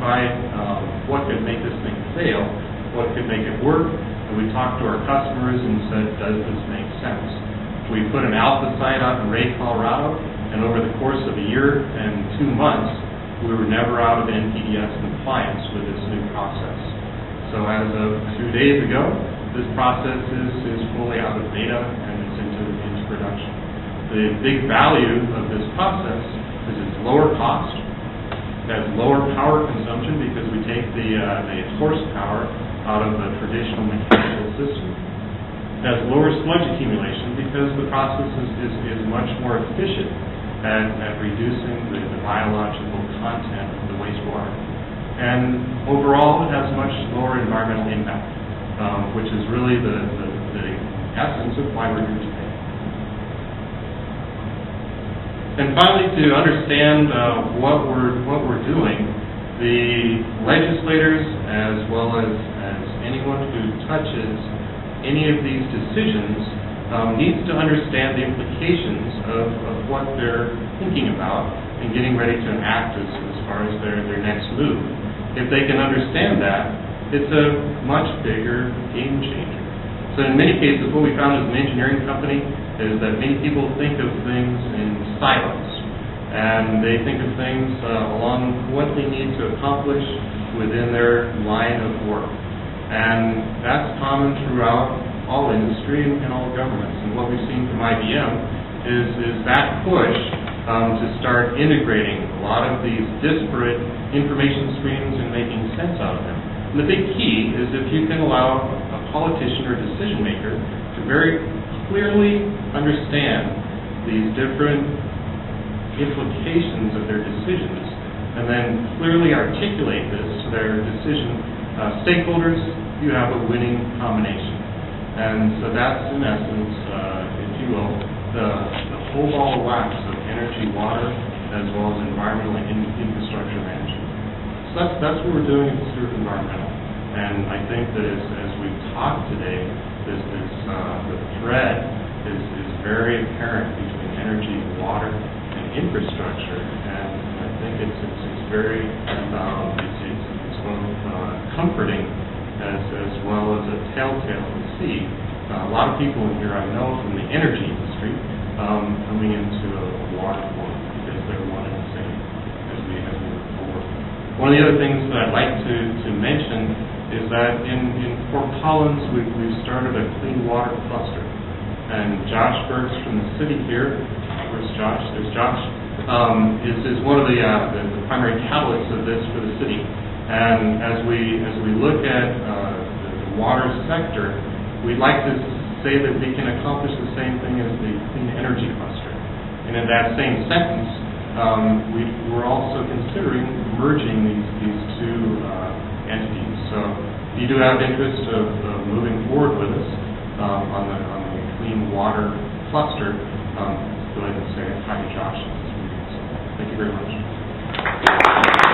identified what could make this thing fail, what could make it work, and we talked to our customers and said, does this make sense? We put an alpha site out in Ray, Colorado, and over the course of a year and 2 months, we were never out of NPDES compliance with this new process. So as of 2 days ago, this process is fully out of beta and it's into production. The big value of this process is its lower cost. It has lower power consumption because we take the horsepower out of a traditional mechanical system. It has lower sludge accumulation because the process is much more efficient at reducing the biological content of the wastewater. And overall, it has much lower environmental impact, which is really the essence of why we're here today. And finally, to understand what we're doing, the legislators, as well as anyone who touches any of these decisions, needs to understand the implications of what they're thinking about and getting ready to enact as far as their next move. If they can understand that, it's a much bigger game changer. So in many cases, what we found as an engineering company is that many people think of things in silos. And they think of things along what they need to accomplish within their line of work. And that's common throughout all industry and all governments. And what we've seen from IBM is that push to start integrating a lot of these disparate information streams and making sense out of them. And the big key is if you can allow a politician or decision maker to very clearly understand these different implications of their decisions and then clearly articulate this to their decision stakeholders, you have a winning combination. And so that's in essence, if you will, the whole ball of wax of energy, water, as well as environmental and infrastructure management. So that's what we're doing at Stewart Environmental. And I think that as we've talked today, the thread is very apparent between energy, water, and infrastructure. And I think it's very it's both comforting as well as a telltale to see. A lot of people in here I know from the energy industry coming into a water forum because they're one and the same as we move forward. One of the other things that I'd like to mention is that in Fort Collins we've started a clean water cluster. And Josh Burks from the city here, where's Josh? There's Josh, is one of the primary catalysts of this for the city. And as we look at the water sector, we'd like to say that we can accomplish the same thing as the clean energy cluster. And in that same sentence, we're also considering merging these two entities. So if you do have interest of moving forward with us on the clean water cluster, go ahead and say hi to Josh. Thank you very much.